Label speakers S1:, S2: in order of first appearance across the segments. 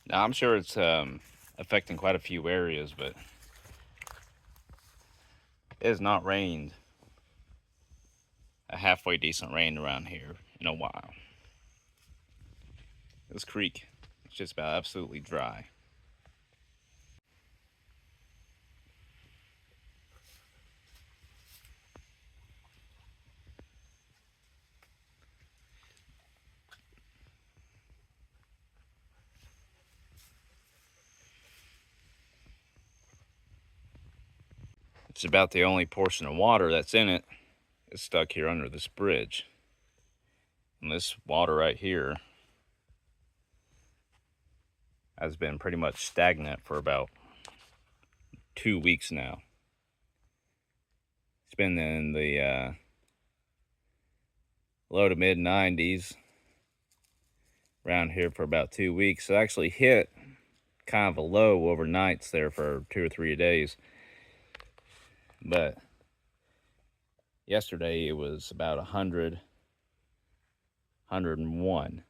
S1: Now, I'm sure it's affecting quite a few areas, but it has not rained a halfway decent rain around here in a while. This creek is just about absolutely dry. It's about the only portion of water that's in it is stuck here under this bridge. And this water right here has been pretty much stagnant for about 2 weeks now. It's been in the low to mid 90s around here for about 2 weeks. It actually hit kind of a low overnights there for 2 or 3 days. But yesterday it was about 100, 101.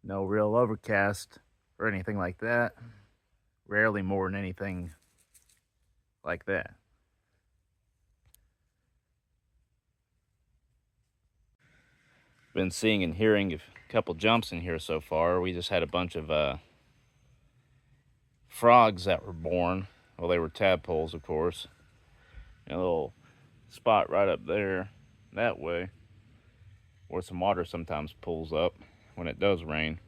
S1: No real overcast or anything like that. Rarely more than anything like that. Been seeing and hearing a couple jumps in here so far. We just had a bunch of frogs that were born. Well, they were tadpoles, of course. And a little spot right up there, that way, where some water sometimes pulls up when it does rain.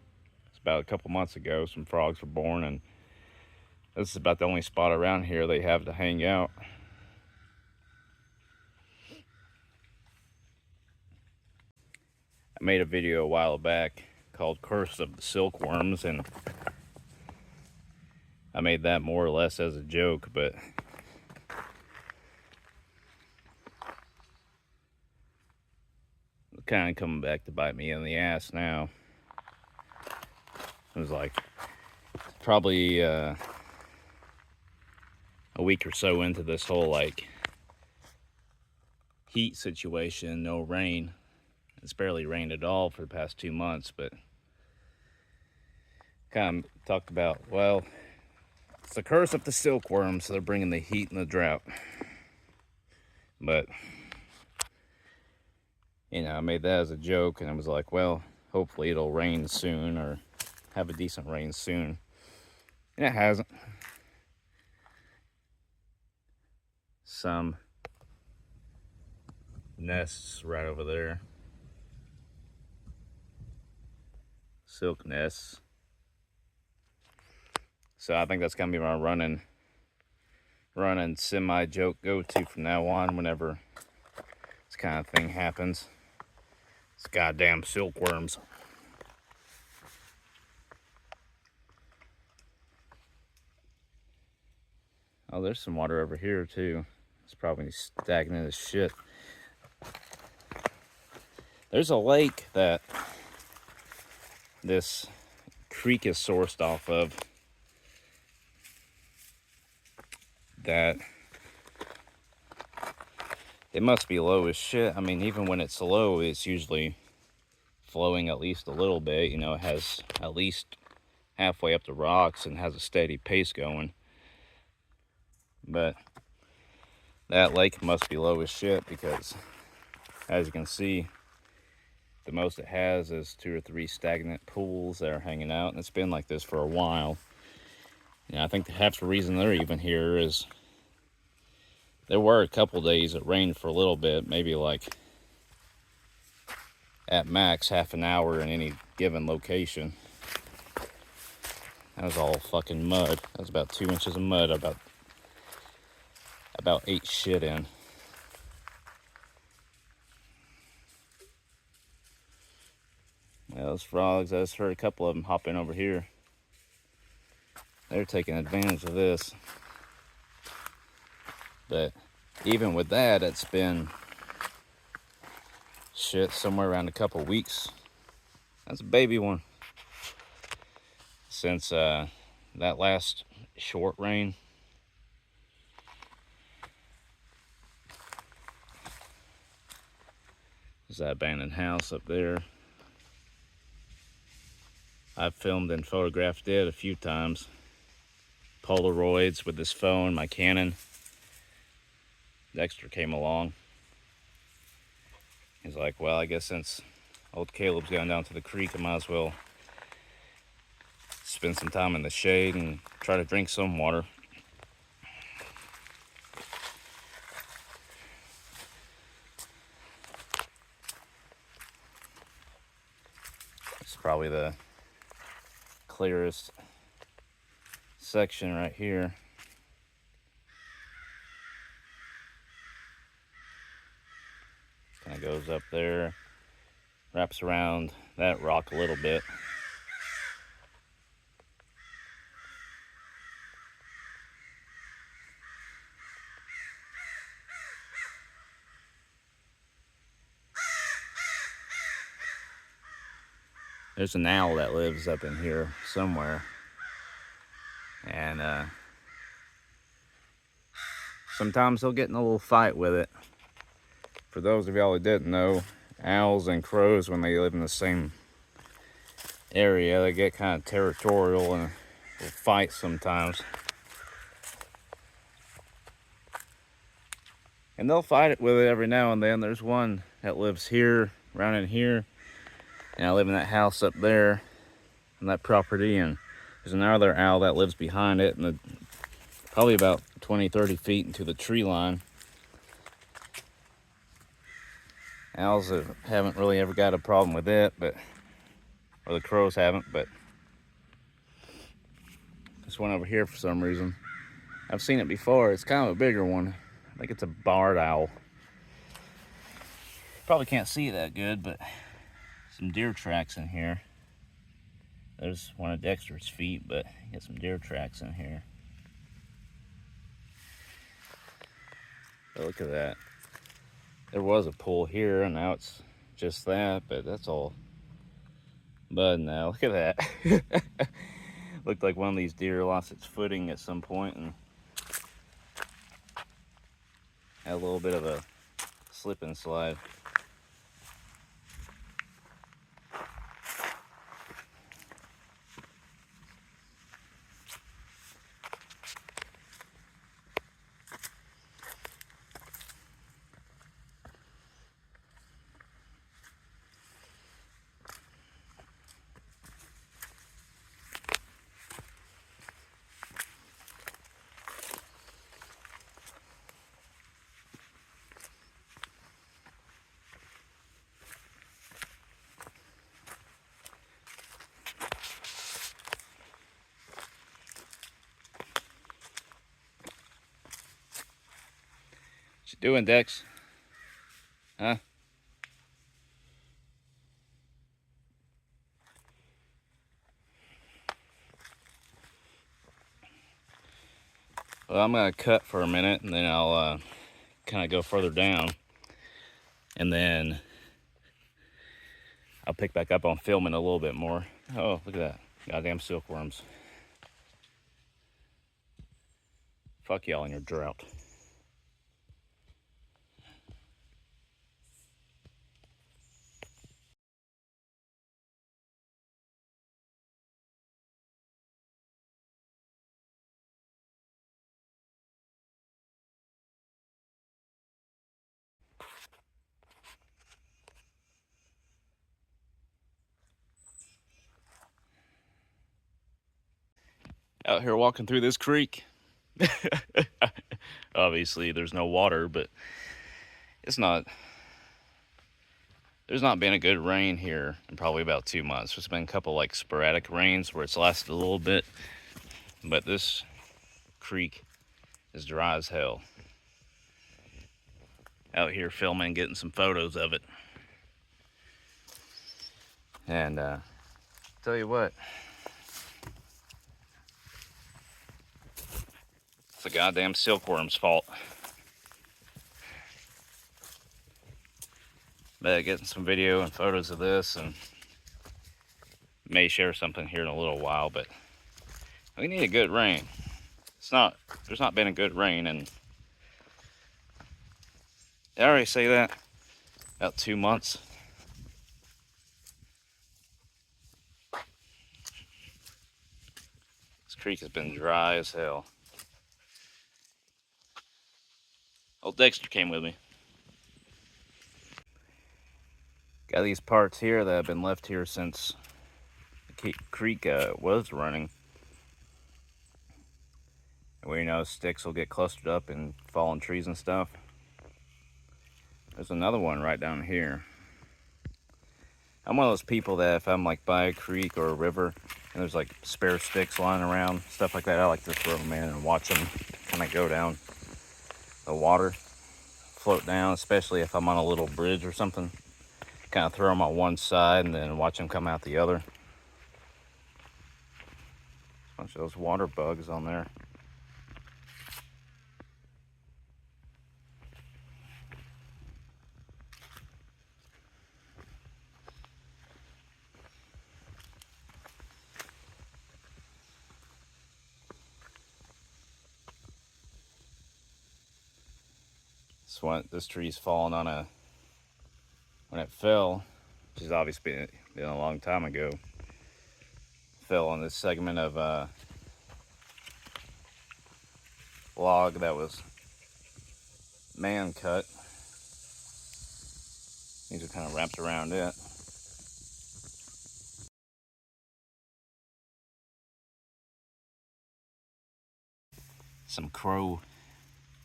S1: It's about a couple months ago, some frogs were born, and this is about the only spot around here they have to hang out. I made a video a while back called Curse of the Silkworms, and I made that more or less as a joke, but it's kind of coming back to bite me in the ass now. It was like probably a week or so into this whole like heat situation, no rain. It's barely rained at all for the past 2 months, but kind of talked about, well, it's the curse of the silkworms, so they're bringing the heat and the drought. But, you know, I made that as a joke, and I was like, well, hopefully it'll rain soon, or have a decent rain soon. And it hasn't. Some nests right over there. Silk nests. So I think that's gonna be my running semi-joke go-to from now on whenever this kind of thing happens. It's goddamn silkworms. Oh, there's some water over here too. It's probably stagnant as shit. There's a lake that this creek is sourced off of that it must be low as shit. I mean, even when it's low, it's usually flowing at least a little bit. You know, it has at least halfway up the rocks and has a steady pace going. But that lake must be low as shit because, as you can see, the most it has is 2 or 3 stagnant pools that are hanging out, and it's been like this for a while. And I think half the reason they're even here is there were a couple days it rained for a little bit, maybe like at max half an hour in any given location. That was all fucking mud. That was about 2 inches of mud, about 8 shit in. Yeah, those frogs, I just heard a couple of them hopping over here. They're taking advantage of this. But even with that, it's been shit somewhere around a couple weeks. That's a baby one. Since that last short rain. There's that abandoned house up there. I've filmed and photographed it a few times. Polaroids with this phone, my Canon. Dexter came along. He's like, well, I guess since old Caleb's gone down to the creek, I might as well spend some time in the shade and try to drink some water. It's probably the clearest section right here. Kind of goes up there, wraps around that rock a little bit. There's an owl that lives up in here somewhere. And sometimes they'll get in a little fight with it. For those of y'all who didn't know, owls and crows, when they live in the same area, they get kind of territorial and will fight sometimes. And they'll fight it with it every now and then. There's one that lives here, around in here, and I live in that house up there on that property, and there's another owl that lives behind it, and probably about 20-30 feet into the tree line. Owls haven't really ever got a problem with it, or the crows haven't, but this one over here for some reason, I've seen it before. It's kind of a bigger one. I think it's a barred owl. Probably can't see that good, but some deer tracks in here. There's one of Dexter's feet, but you got some deer tracks in here. But look at that. There was a pool here, and now it's just that, but that's all mud now. Look at that. Looked like one of these deer lost its footing at some point and had a little bit of a slip and slide. What you doing, Dex? Huh? Well, I'm gonna cut for a minute, and then I'll kind of go further down, and then I'll pick back up on filming a little bit more. Oh, look at that. Goddamn silkworms. Fuck y'all and your drought. Out here walking through this creek. Obviously there's no water, but there's not been a good rain here in probably about 2 months. There's been a couple like sporadic rains where it's lasted a little bit, but this creek is dry as hell. Out here filming, getting some photos of it. And tell you what, it's the goddamn silkworm's fault. But getting some video and photos of this, and may share something here in a little while, but we need a good rain. There's not been a good rain, and I already say that, about 2 months. creek has been dry as hell. Old Dexter came with me. Got these parts here that have been left here since the creek was running. Where, you know, sticks will get clustered up in fallen trees and stuff. There's another one right down here. I'm one of those people that if I'm like by a creek or a river and there's like spare sticks lying around, stuff like that, I like to throw them in and watch them kind of go down the water, float down, especially if I'm on a little bridge or something. Kind of throw them on one side and then watch them come out the other. A bunch of those water bugs on there. This tree's fallen on when it fell, which is obviously been a long time ago, fell on this segment of log that was man cut. These are kind of wrapped around it. Some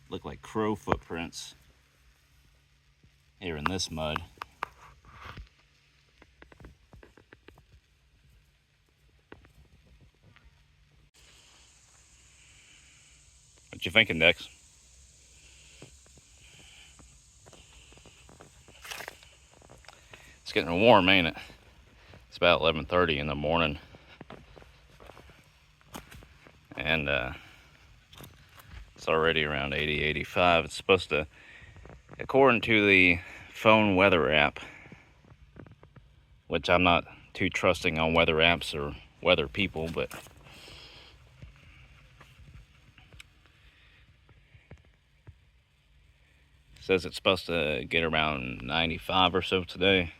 S1: look like crow footprints here in this mud. What you thinking, Dex? It's getting warm, ain't it? It's about 11:30 in the morning. And it's already around 80, 85. It's supposed to, according to the phone weather app, which I'm not too trusting on weather apps or weather people, but it says it's supposed to get around 95 or so today.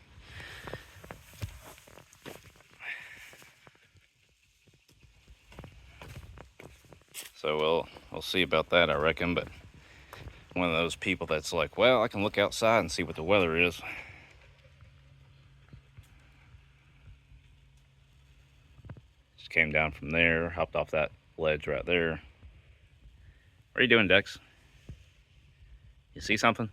S1: So we'll see about that, I reckon. But one of those people that's like, well, I can look outside and see what the weather is. Just came down from there, hopped off that ledge right there. What are you doing, Dex? You see something?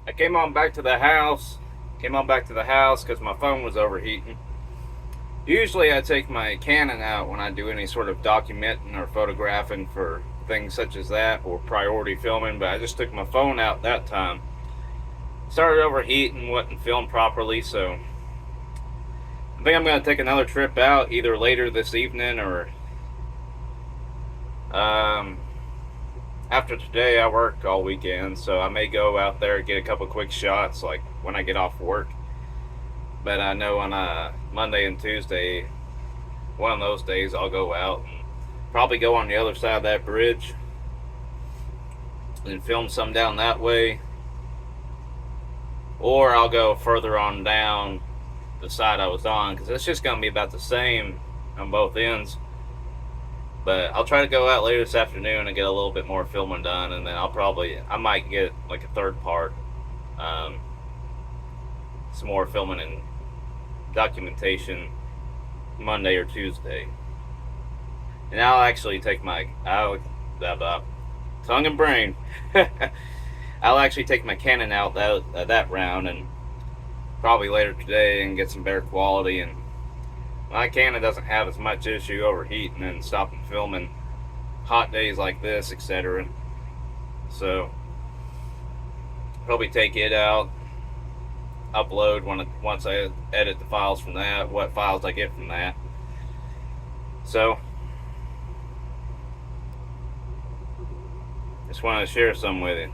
S1: I came on back to the house because my phone was overheating. Usually I take my Canon out when I do any sort of documenting or photographing for things such as that, or priority filming, but I just took my phone out that time. Started overheating, wasn't filmed properly, so I think I'm going to take another trip out either later this evening or after today. I work all weekend, so I may go out there and get a couple quick shots like when I get off work. But I know on Monday and Tuesday, one of those days, I'll go out and probably go on the other side of that bridge and film some down that way. Or I'll go further on down the side I was on, because it's just going to be about the same on both ends. But I'll try to go out later this afternoon and get a little bit more filming done, and then I might get like a third part, some more filming and documentation Monday or Tuesday. And I'll actually take tongue and brain. I'll actually take my Canon out that round, and probably later today, and get some better quality. And my Canon doesn't have as much issue overheating and stopping filming hot days like this, etc. So probably take it out, upload once I edit the files from that, what files I get from that. So Just wanted to share some with you.